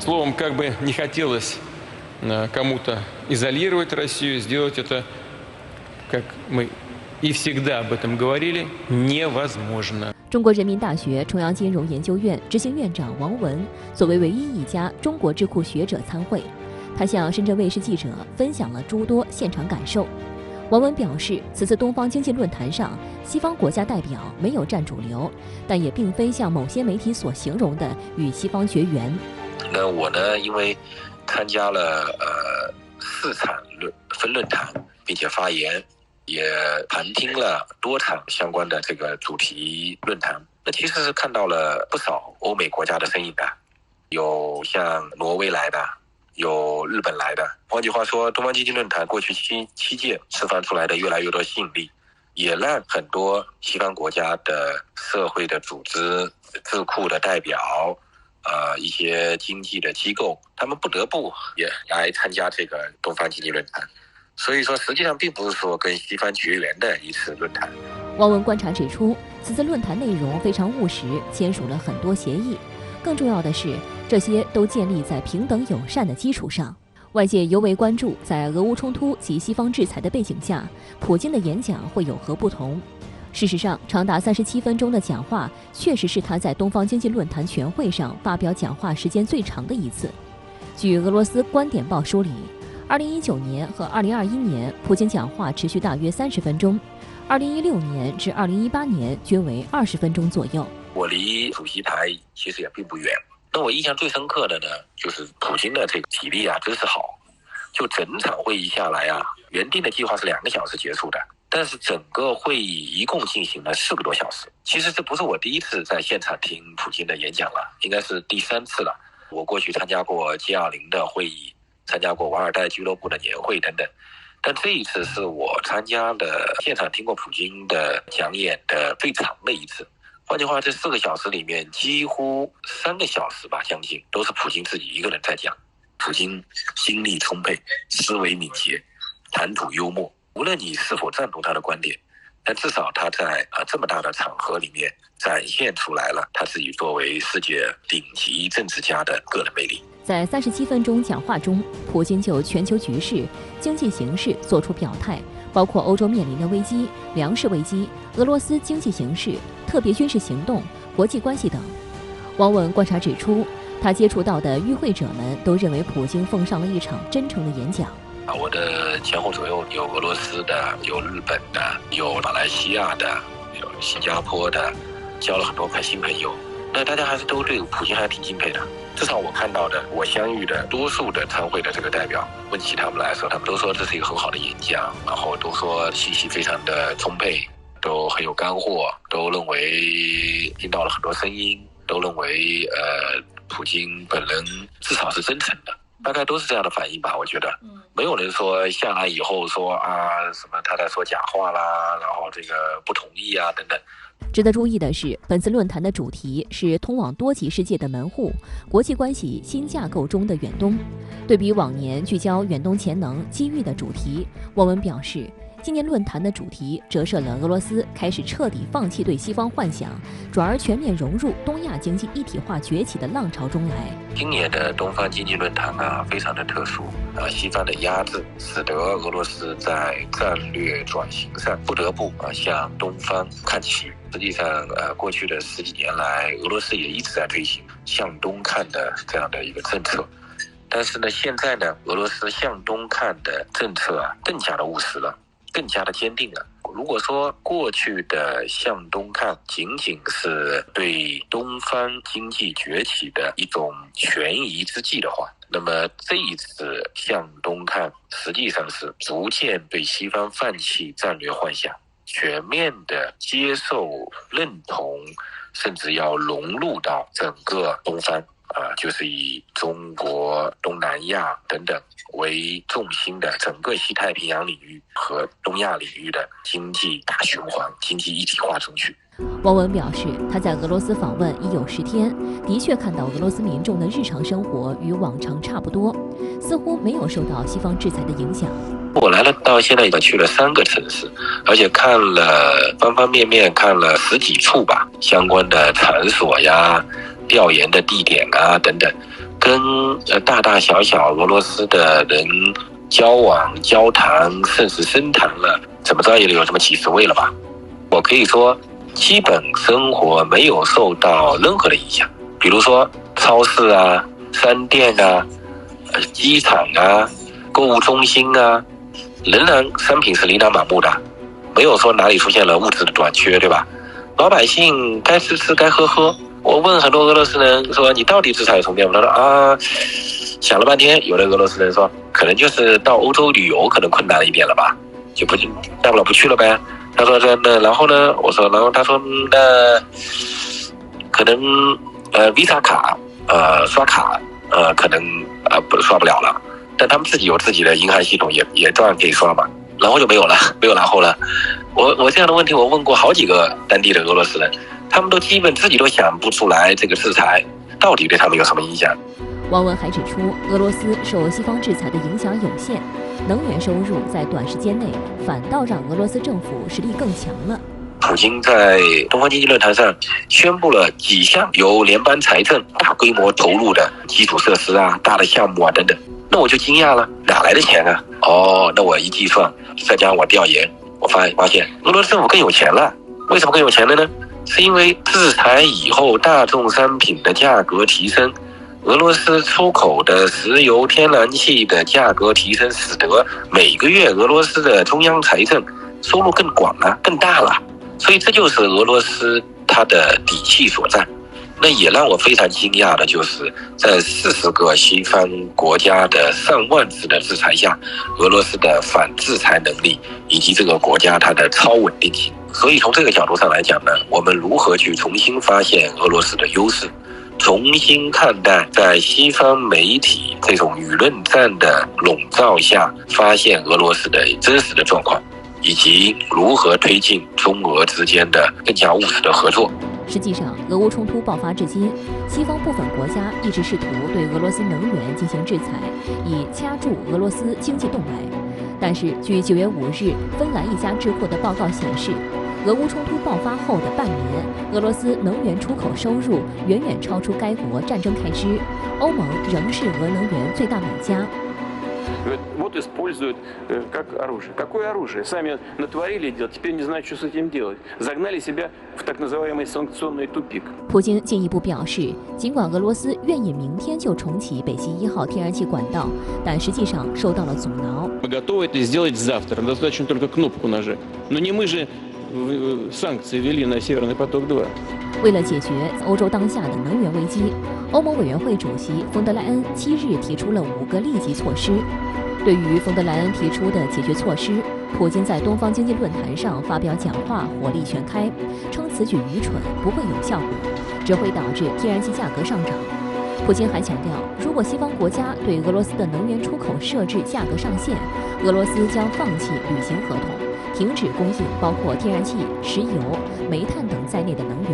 Словом, как бы не хотелось кому-то изолировать Россию, сделать это, как мы и всегда об этом говорили, невозможно. 中国人民大学重阳金融研究院执行院长王文作为唯一一家中国智库学者参会，他向深圳卫视记者分享了诸多现场感受。王文表示，此次东方经济论坛上，西方国家代表没有占主流，但也并非像某些媒体所形容的与西方绝缘。那我呢，因为参加了4场分论坛，并且发言，也旁听了多场相关的这个主题论坛。那其实是看到了不少欧美国家的身影的，有像挪威来的，有日本来的。换句话说，东方经济论坛过去七届释放出来的越来越多吸引力，也让很多西方国家的社会的组织、智库的代表。一些经济的机构，他们不得不也来参加这个东方经济论坛，所以说实际上并不是说跟西方绝缘的一次论坛。王文观察指出，此次论坛内容非常务实，签署了很多协议，更重要的是，这些都建立在平等友善的基础上。外界尤为关注，在俄乌冲突及西方制裁的背景下，普京的演讲会有何不同？事实上，长达37分钟的讲话，确实是他在东方经济论坛全会上发表讲话时间最长的一次。据俄罗斯观点报梳理，2019年和2021年，普京讲话持续大约30分钟；2016年至2018年均为20分钟左右。我离主席台其实也并不远。那我印象最深刻的呢，就是普京的这个体力真是好。就整场会议下来原定的计划是2个小时结束的。但是整个会议一共进行了4个多小时。其实这不是我第一次在现场听普京的演讲了，应该是第3次了。我过去参加过 G20 的会议，参加过瓦尔代俱乐部的年会等等，但这一次是我参加的现场听过普京的讲演的最长的一次。换句话，这4个小时里面，几乎3个小时吧，将近都是普京自己一个人在讲。普京精力充沛，思维敏捷，谈吐幽默。无论你是否赞同他的观点，但至少他在这么大的场合里面展现出来了他自己作为世界顶级政治家的个人魅力。在37分钟讲话中，普京就全球局势、经济形势作出表态，包括欧洲面临的危机、粮食危机、俄罗斯经济形势、特别军事行动、国际关系等。王文观察指出，他接触到的与会者们都认为普京奉上了一场真诚的演讲。我的前后左右有俄罗斯的，有日本的，有马来西亚的，有新加坡的，交了很多块新朋友。那大家还是都对普京还挺敬佩的。至少我看到的，我相遇的多数的参会的这个代表，问起他们来说，他们都说这是一个很好的演讲，然后都说信息非常的充沛，都很有干货，都认为听到了很多声音，都认为普京本人至少是真诚的。大概都是这样的反应吧，我觉得，没有人说下来以后说什么他在说假话啦，然后这个不同意等等。值得注意的是，本次论坛的主题是通往多极世界的门户，国际关系新架构中的远东。对比往年聚焦远东潜能、机遇的主题，王文表示，今年论坛的主题折射了俄罗斯开始彻底放弃对西方幻想，转而全面融入东亚经济一体化崛起的浪潮中来。今年的东方经济论坛非常的特殊西方的压制使得俄罗斯在战略转型上不得不向东方看齐。实际上过去的10几年来，俄罗斯也一直在推行向东看的这样的一个政策。但是呢，现在呢，俄罗斯向东看的政策更加的务实了，更加的坚定了。如果说过去的向东看仅仅是对东方经济崛起的一种权宜之计的话，那么这一次向东看实际上是逐渐对西方放弃战略幻想，全面的接受、认同，甚至要融入到整个东方就是以中国、东南亚等等为重心的整个西太平洋领域和东亚领域的经济大循环、经济一体化中去。王文表示，他在俄罗斯访问已有10天，的确看到俄罗斯民众的日常生活与往常差不多，似乎没有受到西方制裁的影响。我来了，到现在已经去了3个城市，而且看了方方面面，看了10几处吧，相关的场所呀、调研的地点等等。跟大大小小俄罗斯的人交往、交谈，甚至深谈了，怎么着也得有这么几十位了吧。我可以说，基本生活没有受到任何的影响。比如说超市啊、商店啊、机场啊、购物中心啊，仍然商品是琳琅满目的，没有说哪里出现了物质的短缺，对吧？老百姓该吃吃，该喝喝。我问很多俄罗斯人说：“你到底制裁有什么变化？”他说：“啊，想了半天，有的俄罗斯人说，可能就是到欧洲旅游可能困难一点了吧，就不大不了不去了呗。”他说：“那然后呢？”我说：“然后他说那可能Visa 卡刷卡可能不刷不了了，但他们自己有自己的银行系统，也照样可以刷嘛。然后就没有了，没有然后了。我这样的问题我问过好几个当地的俄罗斯人，他们都基本自己都想不出来这个制裁到底对他们有什么影响。”王文还指出，俄罗斯受西方制裁的影响有限，能源收入在短时间内反倒让俄罗斯政府实力更强了。普京在东方经济论坛上宣布了几项由联邦财政大规模投入的基础设施啊、大的项目啊等等，那我就惊讶了，哪来的钱啊？那我一计算，再加上我调研，我发现俄罗斯政府更有钱了。为什么更有钱了呢？是因为制裁以后大众商品的价格提升，俄罗斯出口的石油、天然气的价格提升，使得每个月俄罗斯的中央财政收入更广了、更大了。所以这就是俄罗斯它的底气所在。那也让我非常惊讶的就是，在40个西方国家的上万次的制裁下，俄罗斯的反制裁能力以及这个国家它的超稳定性。所以从这个角度上来讲呢，我们如何去重新发现俄罗斯的优势，重新看待在西方媒体这种舆论战的笼罩下发现俄罗斯的真实的状况，以及如何推进中俄之间的更加务实的合作。实际上，俄乌冲突爆发至今，西方部分国家一直试图对俄罗斯能源进行制裁，以掐住俄罗斯经济动脉。但是，据9月5日芬兰一家智库的报告显示，俄乌冲突爆发后的半年，俄罗斯能源出口收入远远超出该国战争开支，欧盟仍是俄能源最大买家。Вот используют как оружие. Какое оружие? Сами натворили дело, теперь не знают, что с этим делать. Загнали себя в так называемый санкционный тупик. 普京进一步表示，尽管俄罗斯愿意明天就重启北溪1号天然气管道，但实际上受到了阻挠。Мы готовы это сделать завтра, достаточно только кнопку нажать. Но не мы же санкции ввели на Северный поток-2. 为了解决欧洲当下的能源危机，欧盟委员会主席冯德莱恩7日提出了5个立即措施。对于冯德莱恩提出的解决措施，普京在东方经济论坛上发表讲话，火力全开，称此举愚蠢，不会有效果，只会导致天然气价格上涨。普京还强调，如果西方国家对俄罗斯的能源出口设置价格上限，俄罗斯将放弃履行合同，停止供应包括天然气、石油、煤炭等在内的能源。